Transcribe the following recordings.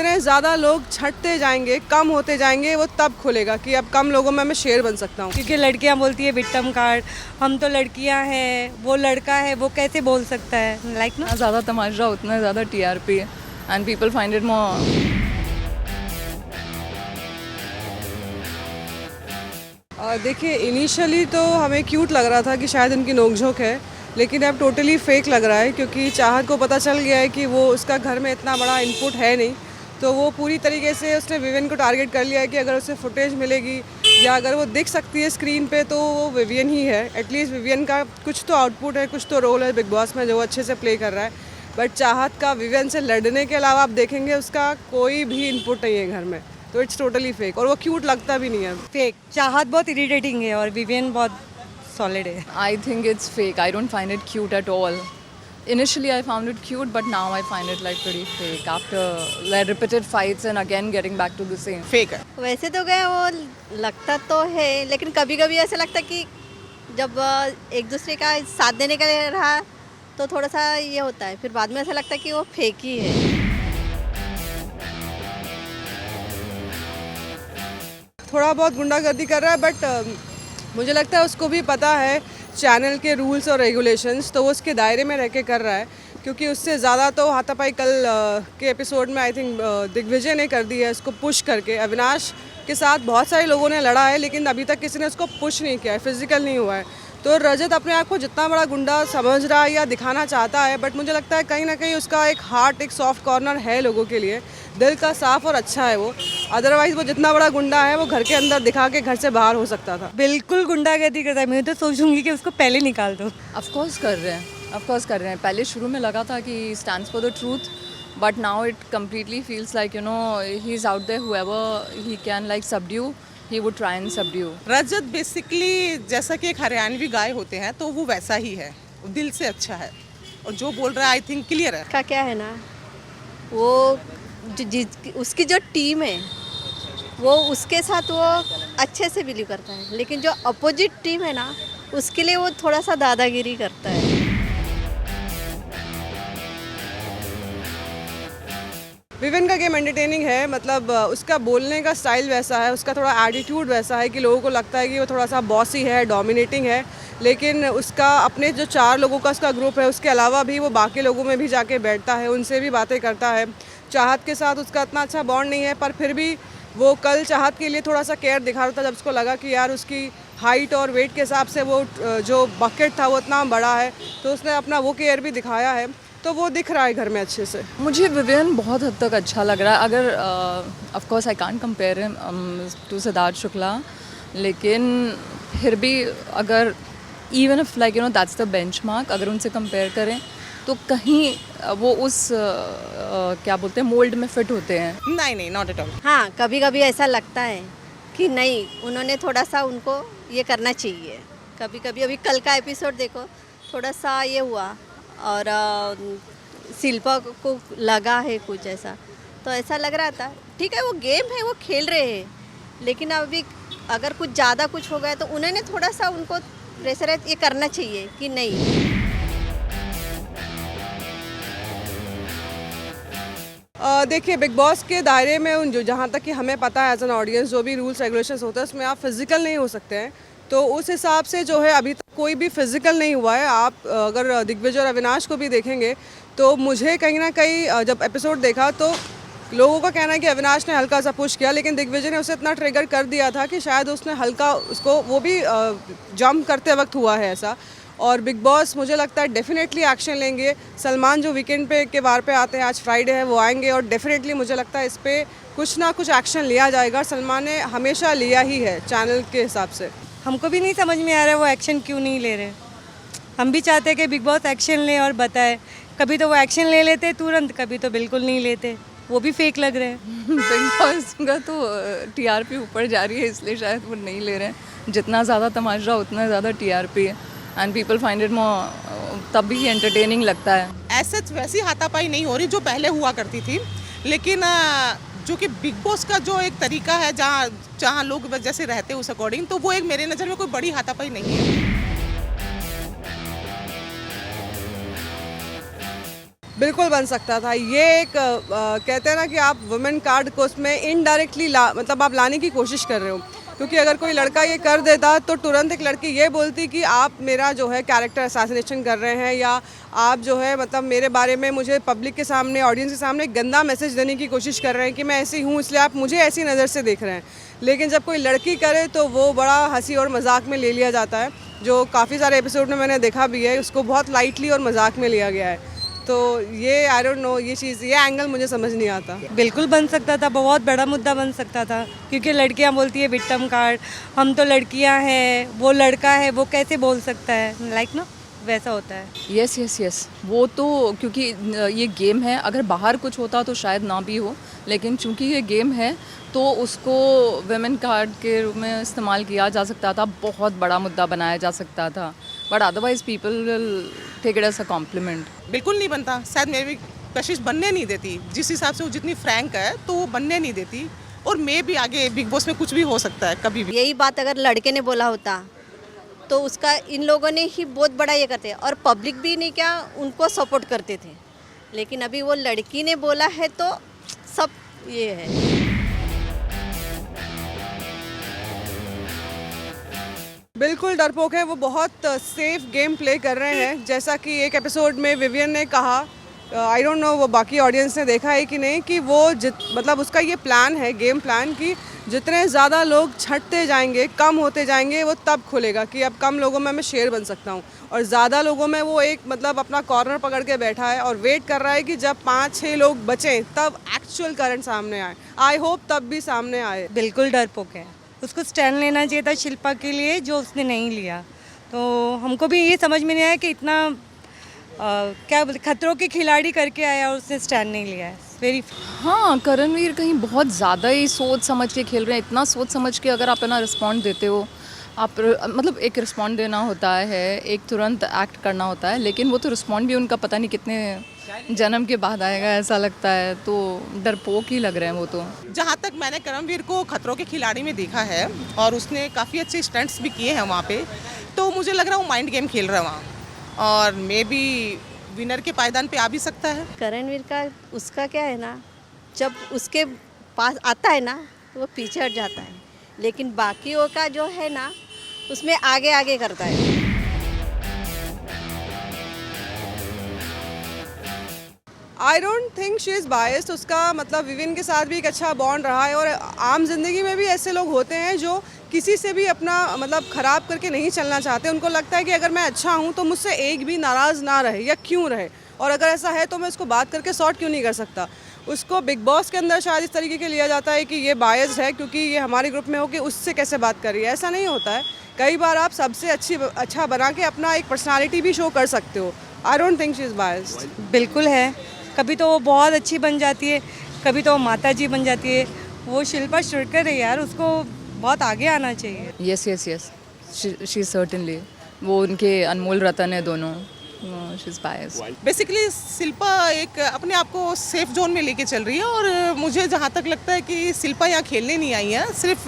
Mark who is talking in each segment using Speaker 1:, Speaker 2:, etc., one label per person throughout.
Speaker 1: इतने ज़्यादा लोग छंटते जाएंगे, कम होते जाएंगे, वो तब खुलेगा कि अब कम लोगों में मैं शेर बन सकता हूँ।
Speaker 2: क्योंकि लड़कियां बोलती है विक्टिम कार्ड, हम तो लड़कियां हैं, वो लड़का है, वो कैसे बोल सकता है, लाइक ना।
Speaker 3: ज़्यादा तमाशा उतना ज़्यादा TRP and people find it more.
Speaker 1: देखिए, इनिशियली तो हमें क्यूट लग रहा था कि शायद उनकी नोकझोंक है, लेकिन अब टोटली फेक लग रहा है क्योंकि चाहत को पता चल गया है कि वो उसका घर में इतना बड़ा इनपुट है नहीं। तो वो पूरी तरीके से उसने विवियन को टारगेट कर लिया है कि अगर उसे फुटेज मिलेगी या अगर वो दिख सकती है स्क्रीन पे तो वो विवियन ही है। एटलीस्ट विवियन का कुछ तो आउटपुट है, कुछ तो रोल है बिग बॉस में जो वो अच्छे से प्ले कर रहा है। बट चाहत का विवियन से लड़ने के अलावा आप देखेंगे उसका कोई भी इनपुट नहीं है घर में, तो इट्स टोटली फेक और वो क्यूट लगता भी नहीं है।
Speaker 2: फेक। चाहत बहुत इरिटेटिंग है और विवियन बहुत सॉलिड है।
Speaker 3: I think it's fake. I don't find it cute at all. Initially, I found it cute, but now I find it like pretty fake. After like repeated fights and again getting back to the same.
Speaker 4: Fake है।
Speaker 5: वैसे तो गए वो लगता तो है, लेकिन कभी कभी ऐसा लगता है कि जब एक दूसरे का साथ देने का रहा तो थोड़ा सा ये होता है, फिर बाद में ऐसा लगता है कि वो फेक ही है।
Speaker 1: थोड़ा बहुत गुंडागर्दी कर रहा है, बट मुझे लगता है उसको भी पता है चैनल के रूल्स और रेगुलेशंस, तो वो उसके दायरे में रह के कर रहा है। क्योंकि उससे ज़्यादा तो हाथापाई कल के एपिसोड में आई थिंक दिग्विजय ने कर दी है उसको पुश करके। अविनाश के साथ बहुत सारे लोगों ने लड़ा है, लेकिन अभी तक किसी ने उसको पुश नहीं किया है, फिजिकल नहीं हुआ है। तो रजत अपने आप को जितना बड़ा गुंडा समझ रहा है या दिखाना चाहता है, बट मुझे लगता है कहीं ना कहीं उसका एक हार्ट, एक सॉफ्ट कॉर्नर है लोगों के लिए, दिल का साफ और अच्छा है वो। अदरवाइज वो जितना बड़ा गुंडा है वो घर के अंदर दिखा के घर से बाहर हो सकता था।
Speaker 2: बिल्कुल गुंडागर्दी करता है। मैं तो सोचूंगी कि उसको पहले निकाल दो।
Speaker 3: Of course कर रहे हैं, of course कर रहे हैं। पहले शुरू में लगा था कि stands for the truth, but now it completely feels like he's out there, whoever he can like subdue, he would try and subdue.
Speaker 4: Rajat basically जैसा कि एक हरियाणवी गाय होते हैं तो वो वैसा ही है, वो दिल से अच्छा है और जो बोल रहा है आई थिंक क्लियर है।
Speaker 5: का क्या है ना, वो उसकी जो टीम है वो उसके साथ वो अच्छे से बिलीव करता है, लेकिन जो अपोजिट टीम है ना उसके लिए वो थोड़ा सा दादागिरी करता है।
Speaker 1: विवियन का गेम एंटरटेनिंग है, मतलब उसका बोलने का स्टाइल वैसा है, उसका थोड़ा एटीट्यूड वैसा है कि लोगों को लगता है कि वो थोड़ा सा बॉसी है, डोमिनेटिंग है। लेकिन उसका अपने जो 4 लोगों का उसका ग्रुप है उसके अलावा भी वो बाकी लोगों में भी जाके बैठता है, उनसे भी बातें करता है। चाहत के साथ उसका इतना अच्छा बॉन्ड नहीं है, पर फिर भी वो कल चाहत के लिए थोड़ा सा केयर दिखा रहा था जब उसको लगा कि यार उसकी हाइट और वेट के हिसाब से वो जो बकेट था वो इतना बड़ा है, तो उसने अपना वो केयर भी दिखाया है, तो वो दिख रहा है घर में अच्छे से।
Speaker 3: मुझे विवियन बहुत हद तक अच्छा लग रहा है। अगर of course I can't compare him to Siddharth Shukla, लेकिन फिर भी अगर even if like that's the benchmark, अगर उनसे कंपेयर करें तो कहीं वो उस क्या बोलते हैं मोल्ड में फिट होते हैं।
Speaker 4: नहीं, नॉट एट ऑल।
Speaker 5: हाँ, कभी कभी ऐसा लगता है कि नहीं, उन्होंने थोड़ा सा उनको ये करना चाहिए। कभी कभी अभी कल का एपिसोड देखो, थोड़ा सा ये हुआ और शिल्पा को लगा है कुछ ऐसा, तो ऐसा लग रहा था ठीक है वो गेम है, वो खेल रहे हैं, लेकिन अभी अगर कुछ ज़्यादा कुछ हो गया तो उन्होंने थोड़ा सा उनको प्रेशराइज ये करना चाहिए कि नहीं।
Speaker 1: देखिए, बिग बॉस के दायरे में उन जो जहाँ तक कि हमें पता है एज एन ऑडियंस जो भी रूल्स रेगुलेशंस होते हैं उसमें आप फिजिकल नहीं हो सकते हैं, तो उस हिसाब से जो है अभी तक कोई भी फिजिकल नहीं हुआ है। आप अगर दिग्विजय और अविनाश को भी देखेंगे तो मुझे कहीं ना कहीं जब एपिसोड देखा तो लोगों का कहना है कि अविनाश ने हल्का सा पुश किया, लेकिन दिग्विजय ने उसे इतना ट्रिगर कर दिया था कि शायद उसने हल्का उसको वो भी जंप करते वक्त हुआ है ऐसा। और बिग बॉस मुझे लगता है डेफिनेटली एक्शन लेंगे। सलमान जो वीकेंड पे के बार पे आते हैं, आज फ्राइडे है, वो आएंगे और डेफिनेटली मुझे लगता है इस पर कुछ ना कुछ एक्शन लिया जाएगा। सलमान ने हमेशा लिया ही है चैनल के हिसाब से।
Speaker 2: हमको भी नहीं समझ में आ रहा है वो एक्शन क्यों नहीं ले रहे। हम भी चाहते हैं कि बिग बॉस एक्शन ले और बताए। कभी तो वो एक्शन ले लेते तुरंत, कभी तो बिल्कुल नहीं लेते, वो भी फेक लग रहे हैं।
Speaker 3: बिग बॉस का तो टीआरपी ऊपर जा रही है, इसलिए शायद वो नहीं ले रहे हैं। जितना ज़्यादा तमाशा उतना ज़्यादा टीआरपी है and people find it more, तब भी एंटरटेनिंग लगता है।
Speaker 4: ऐसे वैसी हाथापाई नहीं हो रही जो पहले हुआ करती थी, लेकिन जो कि बिग बॉस का जो एक तरीका है जहाँ लोग जैसे रहते हैं उस अकॉर्डिंग, तो वो एक मेरे नज़र में कोई बड़ी हाथापाई नहीं है।
Speaker 1: बिल्कुल बन सकता था। ये एक कहते हैं ना कि आप वुमेन कार्ड को उसमें इनडायरेक्टली मतलब आप लाने की कोशिश कर रहे हो, क्योंकि अगर कोई लड़का ये कर देता तो तुरंत एक लड़की ये बोलती कि आप मेरा जो है कैरेक्टर असैसिनेशन कर रहे हैं, या आप जो है मतलब मेरे बारे में मुझे पब्लिक के सामने, ऑडियंस के सामने एक गंदा मैसेज देने की कोशिश कर रहे हैं कि मैं ऐसी हूँ इसलिए आप मुझे ऐसी नज़र से देख रहे हैं। लेकिन जब कोई लड़की करे तो वो बड़ा हंसी और मजाक में ले लिया जाता है, जो काफ़ी सारे एपिसोड में मैंने देखा भी है, उसको बहुत लाइटली और मजाक में लिया गया है। तो ये आई डोंट नो, ये चीज़, ये एंगल मुझे समझ नहीं आता।
Speaker 2: बिल्कुल बन सकता था, बहुत बड़ा मुद्दा बन सकता था, क्योंकि लड़कियां बोलती है विक्टिम कार्ड, हम तो लड़कियां हैं, वो लड़का है, वो कैसे बोल सकता है, लाइक ना वैसा होता है।
Speaker 3: यस यस यस, वो तो क्योंकि ये गेम है, अगर बाहर कुछ होता तो शायद ना भी हो, लेकिन चूंकि ये गेम है तो उसको वेमेन कार्ड के रूप में इस्तेमाल किया जा सकता था, बहुत बड़ा मुद्दा बनाया जा सकता था, but otherwise people will take it as a compliment.
Speaker 4: बिल्कुल नहीं बनता, शायद मे भी कशिश बनने नहीं देती, जिस हिसाब से वो जितनी फ्रैंक है तो वो बनने नहीं देती, और मे भी आगे बिग बॉस में कुछ भी हो सकता है कभी भी।
Speaker 5: यही बात अगर लड़के ने बोला होता तो उसका इन लोगों ने ही बहुत बड़ा ये करते, और पब्लिक भी नहीं क्या उनको सपोर्ट करते थे, लेकिन अभी वो लड़की ने बोला है तो सब ये है।
Speaker 1: बिल्कुल डरपोक है, वो बहुत सेफ गेम प्ले कर रहे हैं। जैसा कि एक एपिसोड में विवियन ने कहा, आई डोंट नो वो बाकी ऑडियंस ने देखा है कि नहीं, कि वो मतलब उसका ये प्लान है, गेम प्लान, कि जितने ज़्यादा लोग छंटते जाएंगे, कम होते जाएंगे, वो तब खुलेगा कि अब कम लोगों में मैं शेर बन सकता हूँ, और ज़्यादा लोगों में वो एक मतलब अपना कॉर्नर पकड़ के बैठा है और वेट कर रहा है कि जब 5-6 लोग बचें तब एक्चुअल करंट सामने आए। आई होप तब भी सामने आए।
Speaker 2: बिल्कुल डरपोक है, उसको स्टैंड लेना चाहिए था शिल्पा के लिए, जो उसने नहीं लिया। तो हमको भी ये समझ में नहीं आया कि इतना क्या बोलते, खतरों के खिलाड़ी करके आया और उसने स्टैंड नहीं लिया है। वेरी
Speaker 3: हाँ, करणवीर कहीं बहुत ज़्यादा ही सोच समझ के खेल रहे हैं। इतना सोच समझ के अगर आप अपना रिस्पॉन्ड देते हो, आप मतलब एक रिस्पॉन्ड देना होता है, एक तुरंत एक्ट करना होता है, लेकिन वो तो रिस्पॉन्ड भी उनका पता नहीं कितने जन्म के बाद आएगा, ऐसा लगता है। तो डरपोक ही लग रहे हैं वो तो।
Speaker 4: जहाँ तक मैंने करमवीर को खतरों के खिलाड़ी में देखा है, और उसने काफ़ी अच्छे स्टंट्स भी किए हैं वहाँ पे, तो मुझे लग रहा है वो माइंड गेम खेल रहा है वहाँ, और मे बी विनर के पायदान पे आ भी सकता है।
Speaker 5: करणवीर का उसका क्या है ना, जब उसके पास आता है ना तो वो पीछे हट जाता है, लेकिन बाकियों का जो है ना उसमें आगे आगे करता है।
Speaker 1: I don't think she is biased. उसका मतलब विविन के साथ भी एक अच्छा बॉन्ड रहा है, और आम जिंदगी में भी ऐसे लोग होते हैं जो किसी से भी अपना मतलब ख़राब करके नहीं चलना चाहते। उनको लगता है कि अगर मैं अच्छा हूँ तो मुझसे एक भी नाराज़ ना रहे, या क्यों रहे, और अगर ऐसा है तो मैं उसको बात करके सॉर्ट क्यों नहीं कर सकता। उसको बिग बॉस के अंदर शायद इस तरीके के लिया जाता है कि ये बायस्ड है क्योंकि ये हमारे ग्रुप में हो, कि उससे कैसे बात कर रही है। ऐसा नहीं होता है। कई बार आप सबसे अच्छा बना के अपना एक पर्सनालिटी भी शो कर सकते हो। I don't think she is biased.
Speaker 2: बिल्कुल है, कभी तो वो बहुत अच्छी बन जाती है, कभी तो वो माता जी बन जाती है। वो शिल्पा शिरकर है यार, उसको बहुत आगे आना चाहिए।
Speaker 3: Yes yes yes, she certainly, वो उनके अनमोल रतन है दोनों। She is biased.
Speaker 4: Basically Shilpa एक अपने आप को सेफ जोन में लेके चल रही है, और मुझे जहाँ तक लगता है कि शिल्पा यहाँ खेलने नहीं आई है, सिर्फ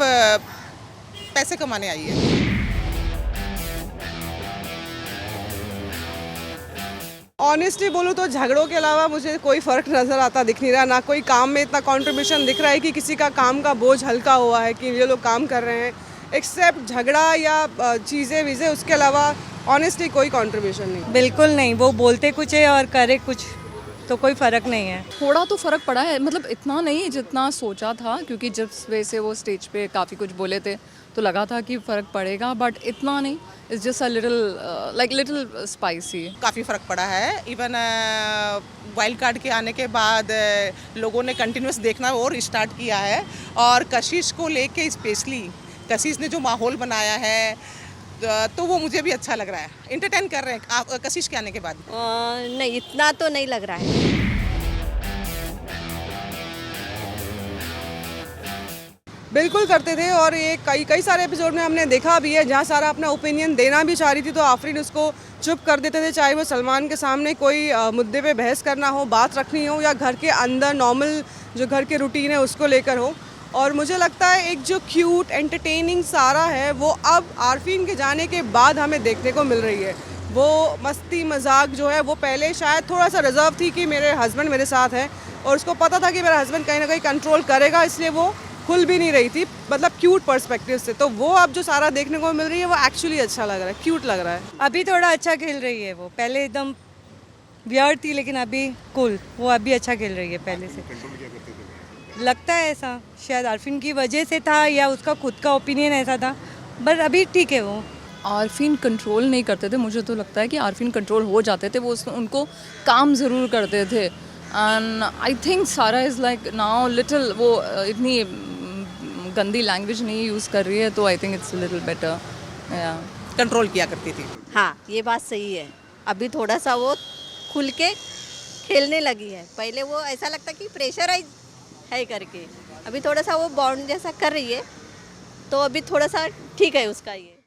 Speaker 4: पैसे कमाने आई है।
Speaker 1: ऑनेस्टली बोलूँ तो झगड़ों के अलावा मुझे कोई फ़र्क नज़र आता दिख नहीं रहा। ना कोई काम में इतना कंट्रीब्यूशन दिख रहा है कि किसी का काम का बोझ हल्का हुआ है कि ये लोग काम कर रहे हैं, एक्सेप्ट झगड़ा या चीज़ें वीज़ें, उसके अलावा ऑनेस्टली कोई कंट्रीब्यूशन नहीं।
Speaker 2: बिल्कुल नहीं, वो बोलते कुछ है और करे कुछ, तो कोई फ़र्क नहीं है।
Speaker 3: थोड़ा तो फ़र्क पड़ा है, मतलब इतना नहीं जितना सोचा था, क्योंकि जिस वजह से वो स्टेज पे काफ़ी कुछ बोले थे तो लगा था कि फ़र्क पड़ेगा, बट इतना नहीं। It's just a little spicy.
Speaker 4: काफ़ी फ़र्क पड़ा है। इवन वाइल्ड कार्ड के आने के बाद लोगों ने कंटिन्यूस देखना और स्टार्ट किया है, और कशिश को लेके स्पेशली कशिश ने जो माहौल बनाया है, तो वो मुझे भी अच्छा लग रहा है। एंटरटेन कर रहे हैं कशिश के आने के बाद।
Speaker 5: नहीं, इतना तो नहीं लग रहा है।
Speaker 1: बिल्कुल करते थे, और ये कई सारे एपिसोड में हमने देखा भी है जहाँ सारा अपना ओपिनियन देना भी चाह रही थी तो आफरीन उसको चुप कर देते थे, चाहे वो सलमान के सामने कोई मुद्दे पे बहस करना हो, बात रखनी हो, या घर के अंदर नॉर्मल जो घर के रूटीन है उसको लेकर हो। और मुझे लगता है एक जो क्यूट एंटरटेनिंग सारा है वो अब आरफीन के जाने के बाद हमें देखने को मिल रही है। वो मस्ती मजाक जो है वो पहले शायद थोड़ा सा रिजर्व थी कि मेरे हस्बैंड मेरे साथ हैं और उसको पता था कि मेरा हस्बैंड कहीं ना कहीं कंट्रोल करेगा, इसलिए वो खुल भी नहीं रही थी, मतलब क्यूट पर्सपेक्टिव से। तो वो अब जो सारा देखने को मिल रही है वो एक्चुअली अच्छा लग रहा है, क्यूट लग रहा है।
Speaker 2: अभी थोड़ा अच्छा खेल रही है वो, पहले एकदम वियर्ड थी लेकिन अभी कूल, वो अभी अच्छा खेल रही है पहले से। लगता है ऐसा, शायद आरफिन की वजह से था या उसका खुद का ओपिनियन ऐसा था, बट अभी ठीक है वो।
Speaker 3: आरफिन कंट्रोल नहीं करते थे, मुझे तो लगता है कि आरफिन कंट्रोल हो जाते थे, वो उनको काम ज़रूर करते थे। एंड आई थिंक सारा इज़ लाइक नाउ लिटिल, वो इतनी गंदी लैंग्वेज नहीं यूज़ कर रही है, तो I think it's little better.
Speaker 4: Control किया करती थी।
Speaker 5: हाँ, ये बात सही है। अभी थोड़ा सा वो खुल के खेलने लगी है, पहले वो ऐसा लगता कि प्रेशराइज है करके, अभी थोड़ा सा वो बॉन्ड जैसा कर रही है, तो अभी थोड़ा सा ठीक है उसका ये।